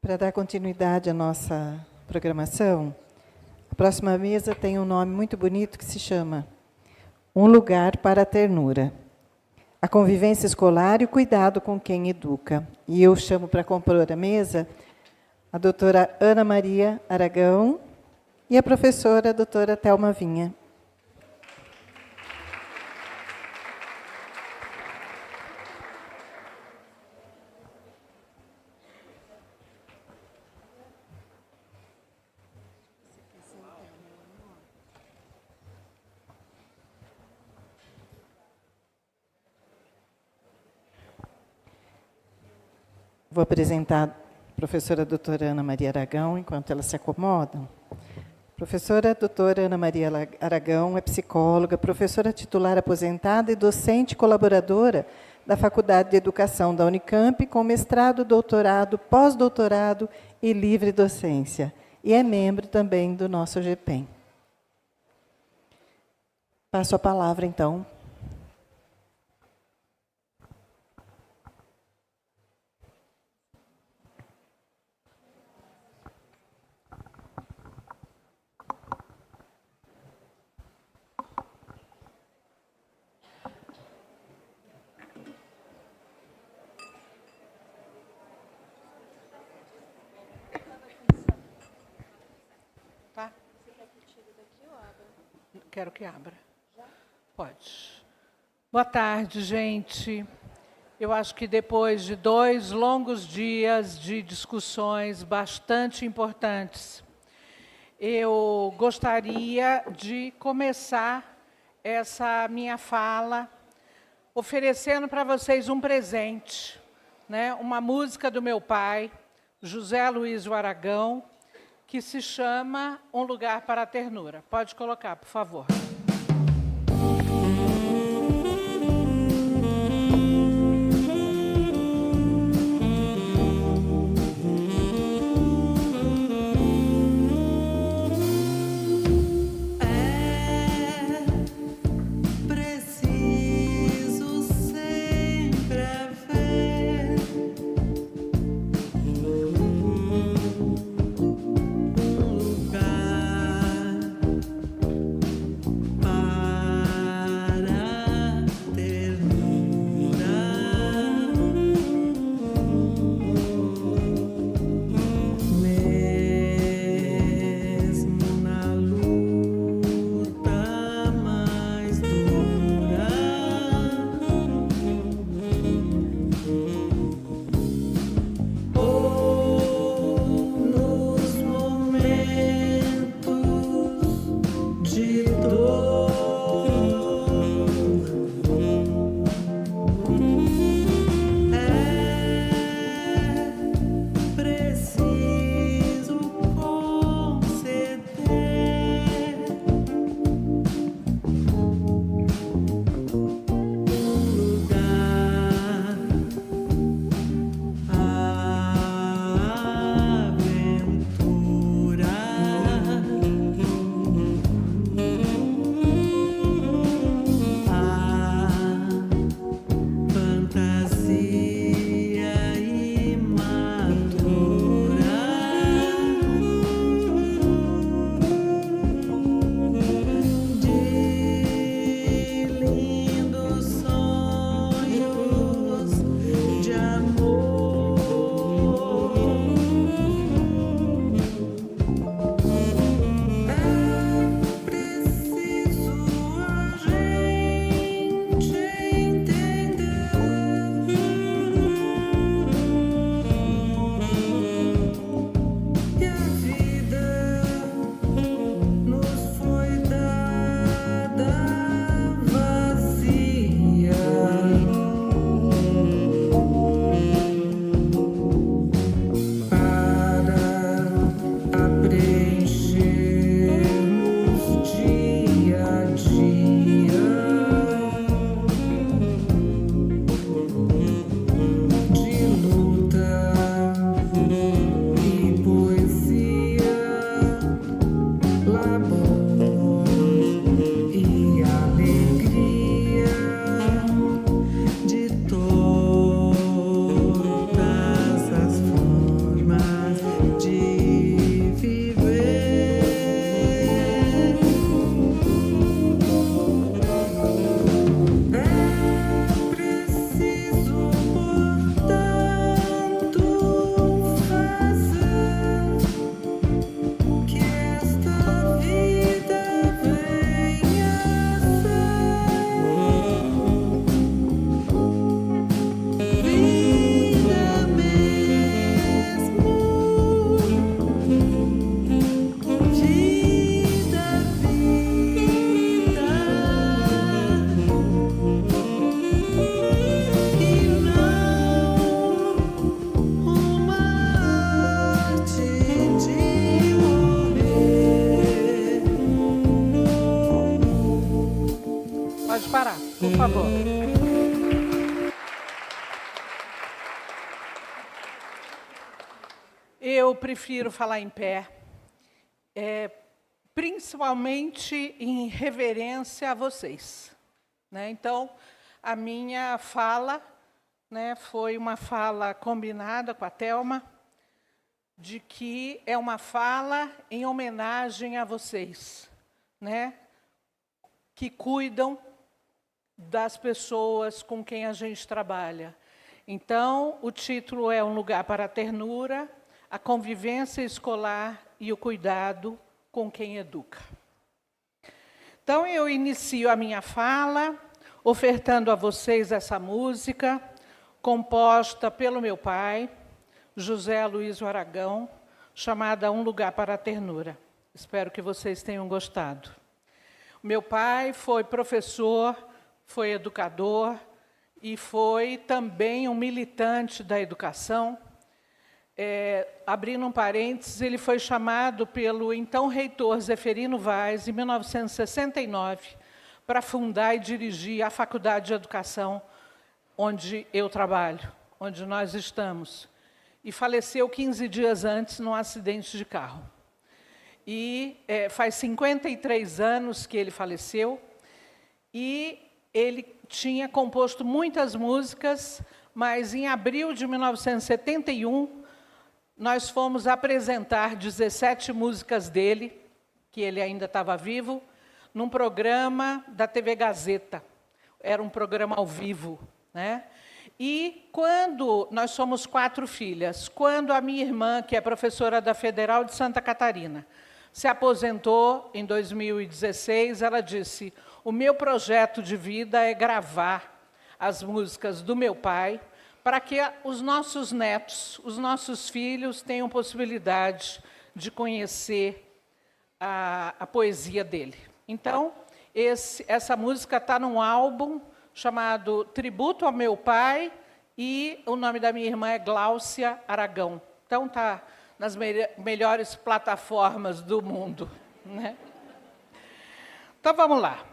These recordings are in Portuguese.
Para dar continuidade à nossa programação, a próxima mesa tem um nome muito bonito que se chama Um Lugar para a Ternura. A convivência escolar e o cuidado com quem educa. E eu chamo para compor a mesa a doutora Ana Maria Aragão e a professora a doutora Thelma Vinha. Vou apresentar a professora doutora Ana Maria Aragão, enquanto elas se acomodam. Professora doutora Ana Maria Aragão é psicóloga, professora titular aposentada e docente colaboradora da Faculdade de Educação da Unicamp, com mestrado, doutorado, pós-doutorado e livre docência. E é membro também do nosso GPEM. Passo a palavra, então. Tá? Você quer que tire daqui ou abra? Quero que abra. Já? Pode. Boa tarde, gente. Eu acho que depois de 2 longos dias de discussões bastante importantes, eu gostaria de começar essa minha fala oferecendo para vocês um presente, né? Uma música do meu pai, José Luiz Aragão, que se chama Um Lugar para a Ternura. Pode colocar, por favor. por favor. Eu prefiro falar em pé, principalmente em reverência a vocês, né? Então, a minha fala, né, foi uma fala combinada com a Thelma, de que é uma fala em homenagem a vocês, né, que cuidam das pessoas com quem a gente trabalha. Então, o título é Um Lugar para a Ternura, a convivência escolar e o cuidado com quem educa. Então, eu inicio a minha fala ofertando a vocês essa música, composta pelo meu pai, José Aloísio Aragão, chamada Um Lugar para a Ternura. Espero que vocês tenham gostado. Meu pai foi professor, foi educador e foi também um militante da educação. Abrindo um parênteses, ele foi chamado pelo então reitor Zeferino Vaz, em 1969, para fundar e dirigir a Faculdade de Educação, onde eu trabalho, onde nós estamos. E faleceu 15 dias antes num acidente de carro. E faz 53 anos que ele faleceu, e ele tinha composto muitas músicas, mas em abril de 1971, nós fomos apresentar 17 músicas dele, que ele ainda estava vivo, num programa da TV Gazeta. Era um programa ao vivo, né? E quando nós somos 4 filhas, quando a minha irmã, que é professora da Federal de Santa Catarina, se aposentou em 2016, ela disse: o meu projeto de vida é gravar as músicas do meu pai, para que os nossos netos, os nossos filhos, tenham possibilidade de conhecer a poesia dele. Então, essa música está num álbum chamado Tributo ao Meu Pai, e o nome da minha irmã é Gláucia Aragão. Então, está nas melhores plataformas do mundo, né? Então, vamos lá.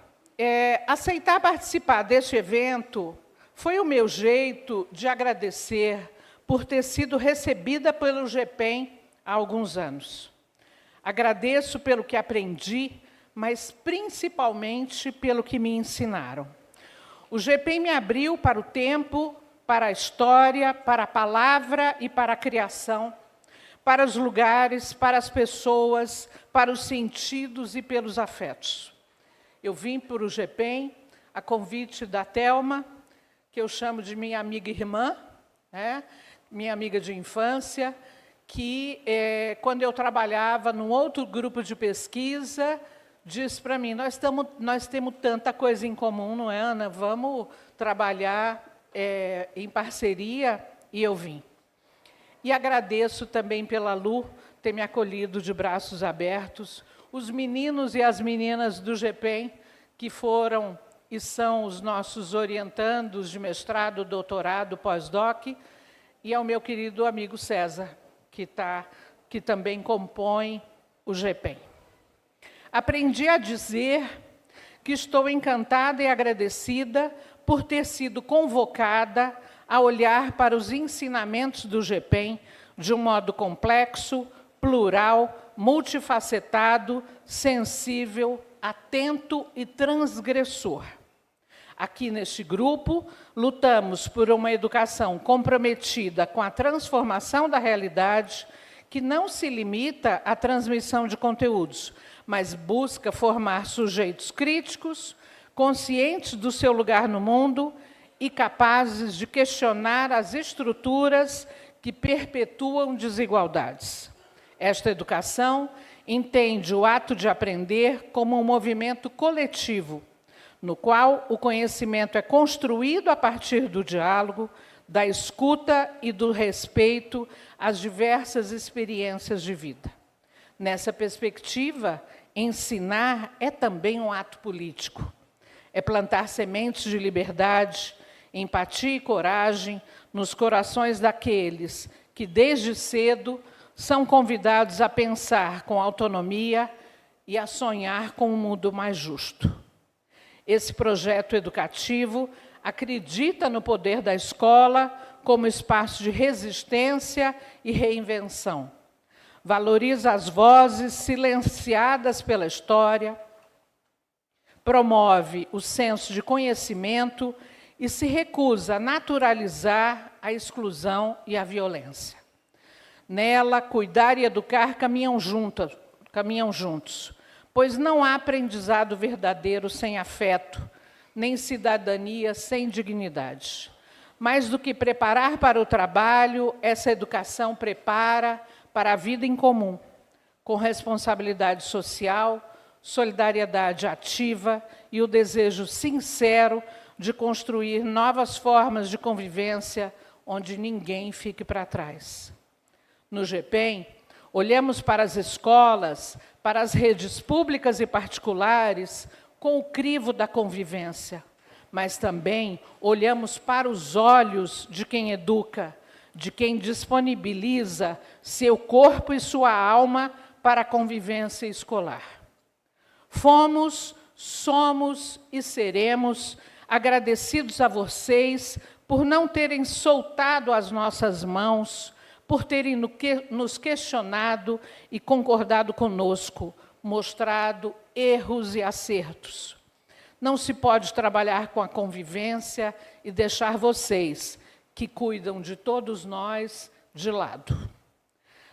Aceitar participar deste evento foi o meu jeito de agradecer por ter sido recebida pelo GPEM há alguns anos. Agradeço pelo que aprendi, mas principalmente pelo que me ensinaram. O GPEM me abriu para o tempo, para a história, para a palavra e para a criação, para os lugares, para as pessoas, para os sentidos e pelos afetos. Eu vim para o GPEM a convite da Thelma, que eu chamo de minha amiga irmã, né? Minha amiga de infância, que, quando eu trabalhava num outro grupo de pesquisa, disse para mim: nós temos tanta coisa em comum, não é, Ana? Vamos trabalhar em parceria, e eu vim. E agradeço também pela Lu ter me acolhido de braços abertos, os meninos e as meninas do GPEM, que foram e são os nossos orientandos de mestrado, doutorado, pós-doc, e ao meu querido amigo César, que também compõe o GPEM. Aprendi a dizer que estou encantada e agradecida por ter sido convocada a olhar para os ensinamentos do GPEM de um modo complexo, plural, multifacetado, sensível, atento e transgressor. Aqui neste grupo, lutamos por uma educação comprometida com a transformação da realidade, que não se limita à transmissão de conteúdos, mas busca formar sujeitos críticos, conscientes do seu lugar no mundo e capazes de questionar as estruturas que perpetuam desigualdades. Esta educação entende o ato de aprender como um movimento coletivo, no qual o conhecimento é construído a partir do diálogo, da escuta e do respeito às diversas experiências de vida. Nessa perspectiva, ensinar é também um ato político. É plantar sementes de liberdade, empatia e coragem nos corações daqueles que, desde cedo, são convidados a pensar com autonomia e a sonhar com um mundo mais justo. Esse projeto educativo acredita no poder da escola como espaço de resistência e reinvenção. Valoriza as vozes silenciadas pela história, promove o senso de conhecimento e se recusa a naturalizar a exclusão e a violência. Nela, cuidar e educar caminham juntos, pois não há aprendizado verdadeiro sem afeto, nem cidadania sem dignidade. Mais do que preparar para o trabalho, essa educação prepara para a vida em comum, com responsabilidade social, solidariedade ativa e o desejo sincero de construir novas formas de convivência onde ninguém fique para trás. No GPEM, olhamos para as escolas, para as redes públicas e particulares, com o crivo da convivência, mas também olhamos para os olhos de quem educa, de quem disponibiliza seu corpo e sua alma para a convivência escolar. Fomos, somos e seremos agradecidos a vocês por não terem soltado as nossas mãos, por terem nos questionado e concordado conosco, mostrado erros e acertos. Não se pode trabalhar com a convivência e deixar vocês, que cuidam de todos nós, de lado.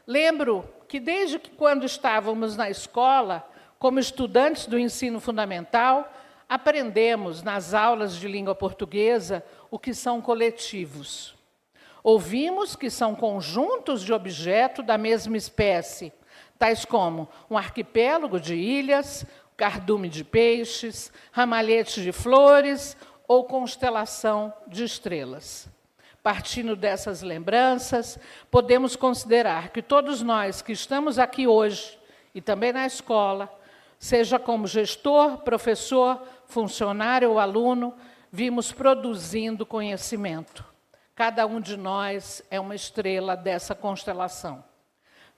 Lembro que desde que quando estávamos na escola, como estudantes do ensino fundamental, aprendemos nas aulas de língua portuguesa o que são coletivos. Ouvimos que são conjuntos de objetos da mesma espécie, tais como um arquipélago de ilhas, cardume de peixes, ramalhete de flores ou constelação de estrelas. Partindo dessas lembranças, podemos considerar que todos nós que estamos aqui hoje, e também na escola, seja como gestor, professor, funcionário ou aluno, vimos produzindo conhecimento. Cada um de nós é uma estrela dessa constelação.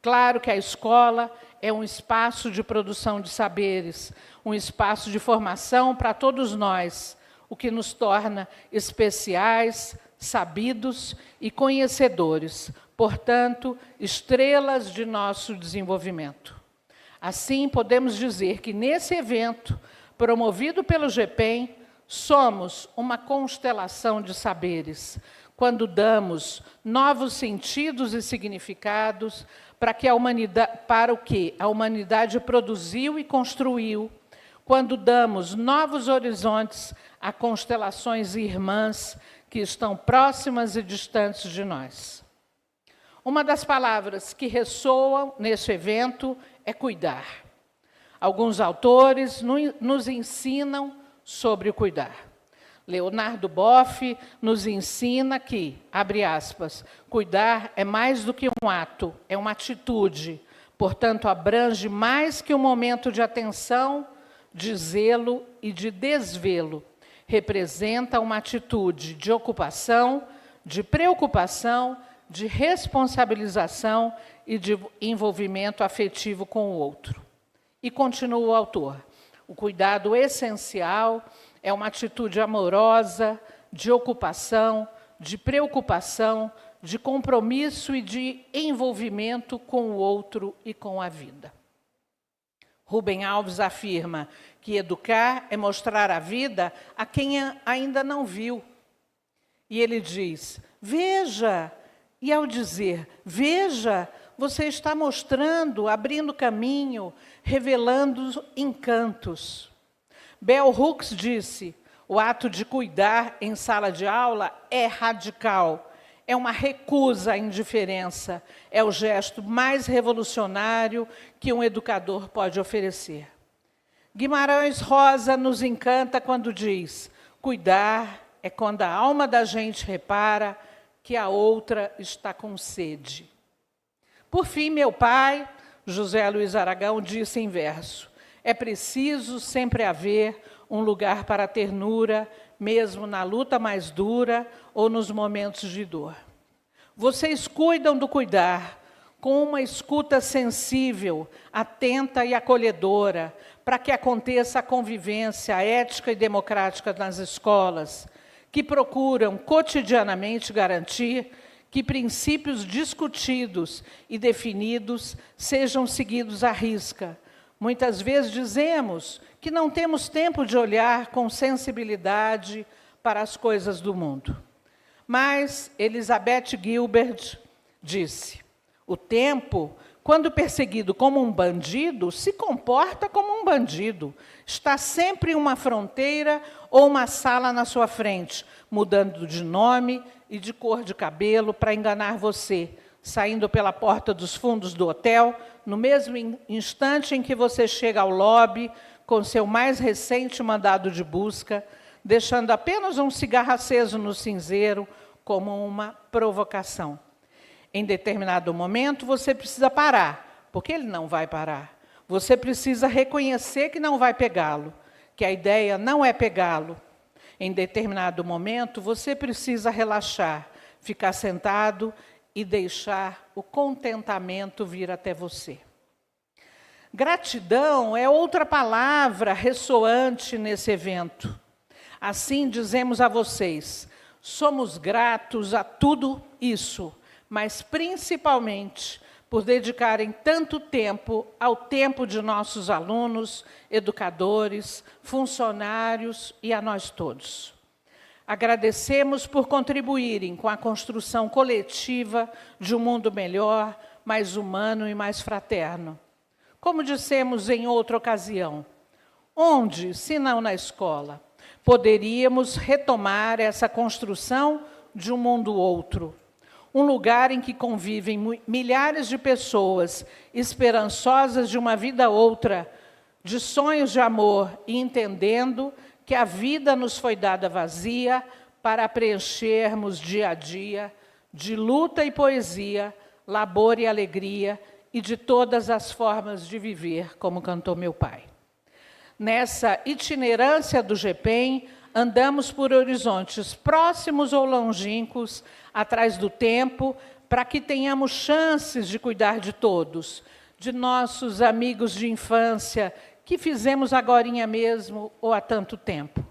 Claro que a escola é um espaço de produção de saberes, um espaço de formação para todos nós, o que nos torna especiais, sabidos e conhecedores, portanto, estrelas de nosso desenvolvimento. Assim, podemos dizer que nesse evento, promovido pelo GPEM, somos uma constelação de saberes, quando damos novos sentidos e significados para o que a humanidade produziu e construiu, quando damos novos horizontes a constelações irmãs que estão próximas e distantes de nós. Uma das palavras que ressoam nesse evento é cuidar. Alguns autores nos ensinam sobre o cuidar. Leonardo Boff nos ensina que, abre aspas, cuidar é mais do que um ato, é uma atitude, portanto, abrange mais que um momento de atenção, de zelo e de desvelo. Representa uma atitude de ocupação, de preocupação, de responsabilização e de envolvimento afetivo com o outro. E continua o autor. O cuidado essencial é uma atitude amorosa, de ocupação, de preocupação, de compromisso e de envolvimento com o outro e com a vida. Rubem Alves afirma que educar é mostrar a vida a quem ainda não viu. E ele diz, veja, e ao dizer, veja, você está mostrando, abrindo caminho, revelando encantos. Bell Hooks disse, o ato de cuidar em sala de aula é radical, é uma recusa à indiferença, é o gesto mais revolucionário que um educador pode oferecer. Guimarães Rosa nos encanta quando diz, cuidar é quando a alma da gente repara que a outra está com sede. Por fim, meu pai, José Luiz Aragão, disse em verso, é preciso sempre haver um lugar para a ternura, mesmo na luta mais dura ou nos momentos de dor. Vocês cuidam do cuidar, com uma escuta sensível, atenta e acolhedora, para que aconteça a convivência ética e democrática nas escolas, que procuram cotidianamente garantir que princípios discutidos e definidos sejam seguidos à risca. Muitas vezes dizemos que não temos tempo de olhar com sensibilidade para as coisas do mundo. Mas Elizabeth Gilbert disse: o tempo, quando perseguido como um bandido, se comporta como um bandido. Está sempre em uma fronteira ou uma sala na sua frente, mudando de nome e de cor de cabelo para enganar você, saindo pela porta dos fundos do hotel, no mesmo instante em que você chega ao lobby com seu mais recente mandado de busca, deixando apenas um cigarro aceso no cinzeiro como uma provocação. Em determinado momento, você precisa parar, porque ele não vai parar. Você precisa reconhecer que não vai pegá-lo, que a ideia não é pegá-lo. Em determinado momento, você precisa relaxar, ficar sentado e deixar o contentamento vir até você. Gratidão é outra palavra ressoante nesse evento. Assim dizemos a vocês: somos gratos a tudo isso, mas principalmente por dedicarem tanto tempo ao tempo de nossos alunos, educadores, funcionários e a nós todos. Agradecemos por contribuírem com a construção coletiva de um mundo melhor, mais humano e mais fraterno. Como dissemos em outra ocasião, onde, se não na escola, poderíamos retomar essa construção de um mundo outro? Um lugar em que convivem milhares de pessoas esperançosas de uma vida outra, de sonhos de amor e entendendo que a vida nos foi dada vazia para preenchermos dia a dia de luta e poesia, labor e alegria e de todas as formas de viver, como cantou meu pai. Nessa itinerância do GPEM, andamos por horizontes próximos ou longínquos, atrás do tempo, para que tenhamos chances de cuidar de todos, de nossos amigos de infância, que fizemos agorinha mesmo ou há tanto tempo.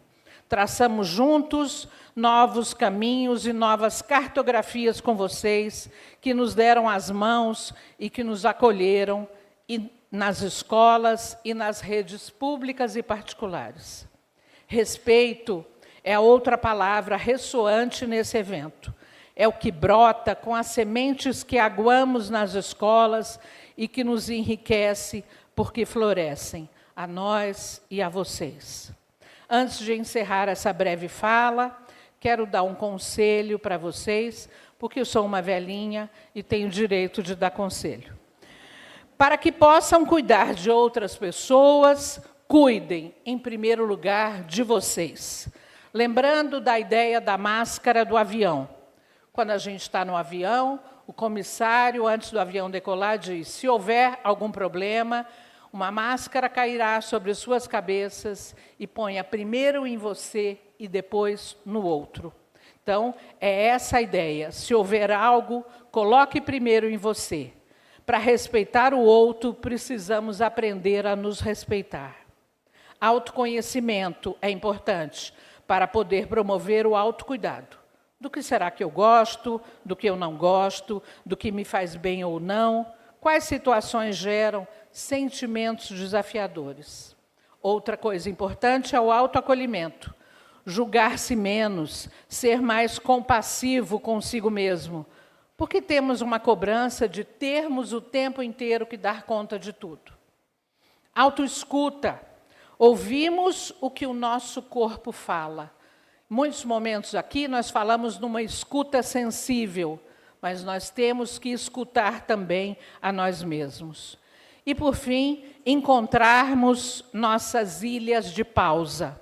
Traçamos juntos novos caminhos e novas cartografias com vocês, que nos deram as mãos e que nos acolheram nas escolas e nas redes públicas e particulares. Respeito é a outra palavra ressoante nesse evento. É o que brota com as sementes que aguamos nas escolas e que nos enriquece porque florescem, a nós e a vocês. Antes de encerrar essa breve fala, quero dar um conselho para vocês, porque eu sou uma velhinha e tenho direito de dar conselho. Para que possam cuidar de outras pessoas, cuidem, em primeiro lugar, de vocês. Lembrando da ideia da máscara do avião. Quando a gente está no avião, o comissário, antes do avião decolar, diz: se houver algum problema, uma máscara cairá sobre suas cabeças e ponha primeiro em você e depois no outro. Então, é essa a ideia. Se houver algo, coloque primeiro em você. Para respeitar o outro, precisamos aprender a nos respeitar. Autoconhecimento é importante para poder promover o autocuidado. Do que será que eu gosto, do que eu não gosto, do que me faz bem ou não, quais situações geram sentimentos desafiadores. Outra coisa importante é o autoacolhimento. Julgar-se menos, ser mais compassivo consigo mesmo, porque temos uma cobrança de termos o tempo inteiro que dar conta de tudo. Autoescuta. Ouvimos o que o nosso corpo fala. Em muitos momentos aqui nós falamos numa escuta sensível, mas nós temos que escutar também a nós mesmos. E, por fim, encontrarmos nossas ilhas de pausa,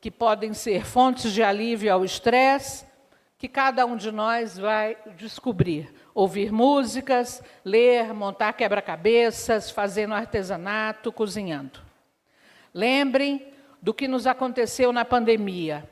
que podem ser fontes de alívio ao estresse, que cada um de nós vai descobrir. Ouvir músicas, ler, montar quebra-cabeças, fazendo artesanato, cozinhando. Lembrem do que nos aconteceu na pandemia.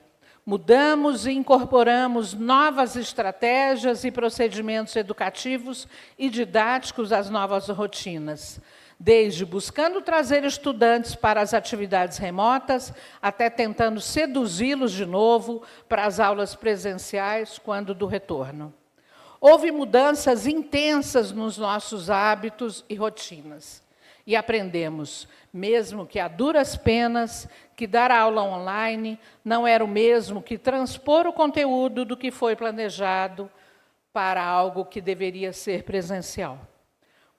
Mudamos e incorporamos novas estratégias e procedimentos educativos e didáticos às novas rotinas, desde buscando trazer estudantes para as atividades remotas, até tentando seduzi-los de novo para as aulas presenciais quando do retorno. Houve mudanças intensas nos nossos hábitos e rotinas. E aprendemos, mesmo que a duras penas, que dar aula online não era o mesmo que transpor o conteúdo do que foi planejado para algo que deveria ser presencial.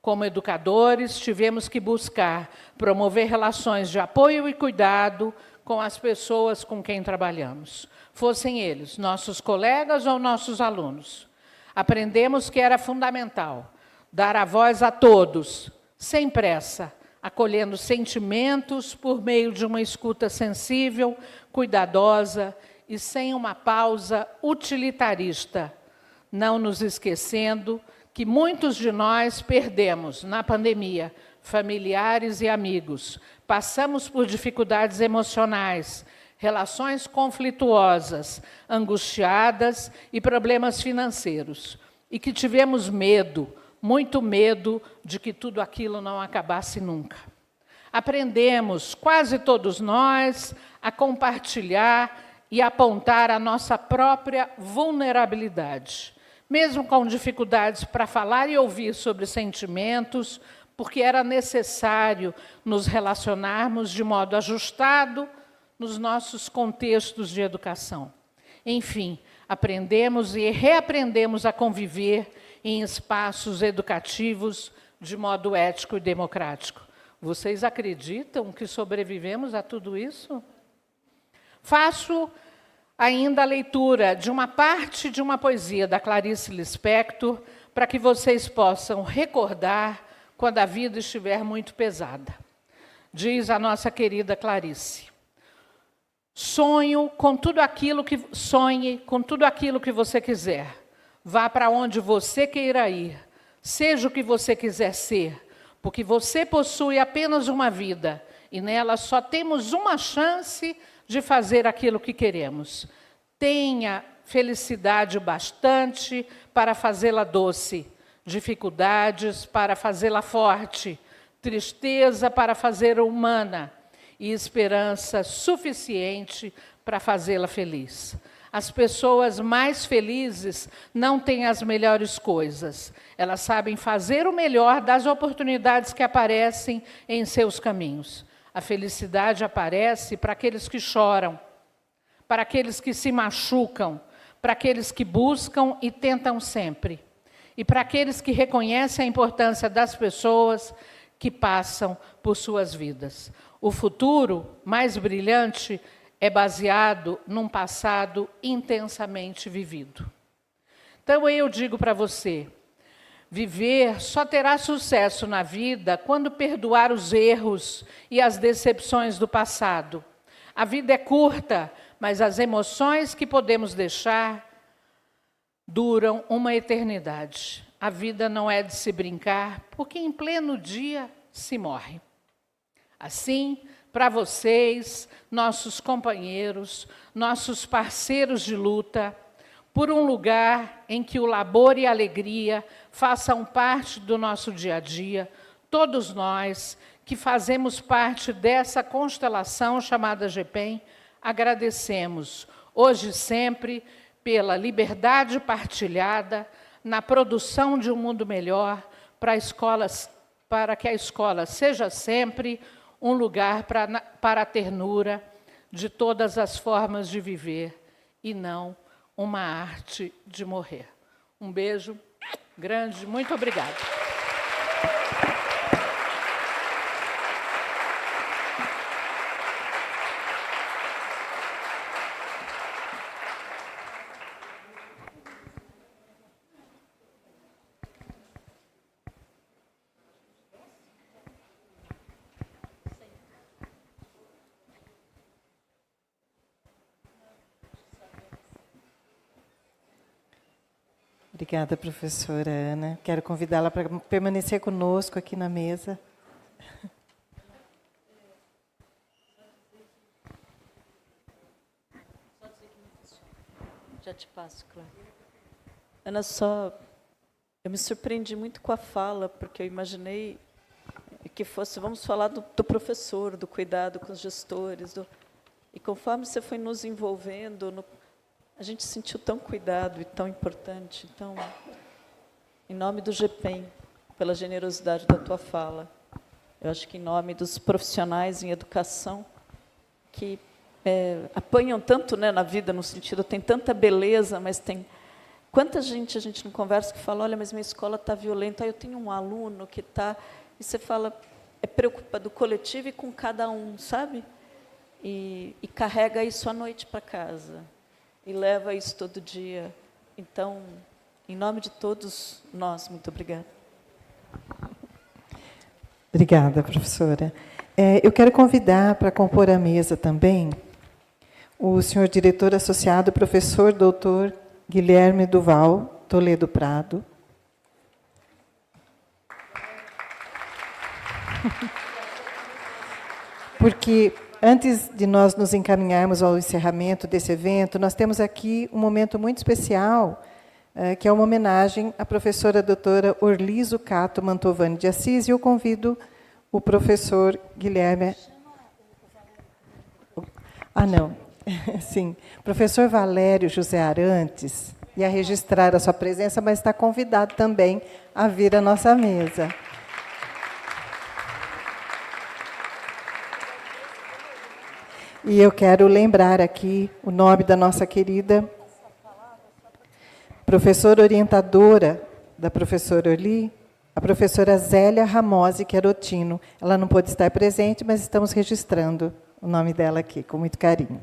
Como educadores, tivemos que buscar promover relações de apoio e cuidado com as pessoas com quem trabalhamos, fossem eles nossos colegas ou nossos alunos. Aprendemos que era fundamental dar a voz a todos, sem pressa, acolhendo sentimentos por meio de uma escuta sensível, cuidadosa e sem uma pausa utilitarista, não nos esquecendo que muitos de nós perdemos, na pandemia, familiares e amigos, passamos por dificuldades emocionais, relações conflituosas, angustiadas e problemas financeiros, e que tivemos medo, muito medo, de que tudo aquilo não acabasse nunca. Aprendemos, quase todos nós, a compartilhar e apontar a nossa própria vulnerabilidade, mesmo com dificuldades para falar e ouvir sobre sentimentos, porque era necessário nos relacionarmos de modo ajustado nos nossos contextos de educação. Enfim, aprendemos e reaprendemos a conviver em espaços educativos de modo ético e democrático. Vocês acreditam que sobrevivemos a tudo isso? Faço ainda a leitura de uma parte de uma poesia da Clarice Lispector, para que vocês possam recordar quando a vida estiver muito pesada. Diz a nossa querida Clarice: sonhe com tudo aquilo que você quiser. Vá para onde você queira ir. Seja o que você quiser ser, porque você possui apenas uma vida e nela só temos uma chance de fazer aquilo que queremos. Tenha felicidade bastante para fazê-la doce, dificuldades para fazê-la forte, tristeza para fazê-la humana e esperança suficiente para fazê-la feliz. As pessoas mais felizes não têm as melhores coisas. Elas sabem fazer o melhor das oportunidades que aparecem em seus caminhos. A felicidade aparece para aqueles que choram, para aqueles que se machucam, para aqueles que buscam e tentam sempre, e para aqueles que reconhecem a importância das pessoas que passam por suas vidas. O futuro mais brilhante é baseado num passado intensamente vivido. Então, eu digo para você, viver só terá sucesso na vida quando perdoar os erros e as decepções do passado. A vida é curta, mas as emoções que podemos deixar duram uma eternidade. A vida não é de se brincar, porque em pleno dia se morre. Assim, para vocês, nossos companheiros, nossos parceiros de luta, por um lugar em que o labor e a alegria façam parte do nosso dia a dia, todos nós que fazemos parte dessa constelação chamada GPEM, agradecemos, hoje e sempre, pela liberdade partilhada na produção de um mundo melhor para que a escola seja sempre um lugar para a ternura de todas as formas de viver e não uma arte de morrer. Um beijo grande, muito obrigada. Obrigada, professora Ana. Quero convidá-la para permanecer conosco aqui na mesa. Já te passo, Clara. Ana, eu me surpreendi muito com a fala, porque eu imaginei que fosse, vamos falar do professor, do cuidado com os gestores. E conforme você foi nos envolvendo, a gente sentiu tão cuidado e tão importante. Então, em nome do GPEM, pela generosidade da tua fala, eu acho que em nome dos profissionais em educação, que apanham tanto, né, na vida, no sentido, tem tanta beleza, mas tem... Quanta gente a gente não conversa que fala, olha, mas minha escola está violenta, eu tenho um aluno que está... E você fala, preocupa do coletivo e com cada um, sabe? E carrega isso à noite para casa. E leva isso todo dia. Então, em nome de todos nós, muito obrigada. Obrigada, professora. Eu quero convidar para compor a mesa também o senhor diretor associado, professor doutor Guilherme Duval Toledo Prado. Porque, antes de nós nos encaminharmos ao encerramento desse evento, nós temos aqui um momento muito especial, que é uma homenagem à professora doutora Orlizo Cato Mantovani de Assis, e eu convido o professor Guilherme... não. Sim, professor Valério José Arantes ia registrar a sua presença, mas está convidado também a vir à nossa mesa. E eu quero lembrar aqui o nome da nossa querida professora orientadora da professora Orli, a professora Zélia Ramose Querotino. Ela não pôde estar presente, mas estamos registrando o nome dela aqui, com muito carinho.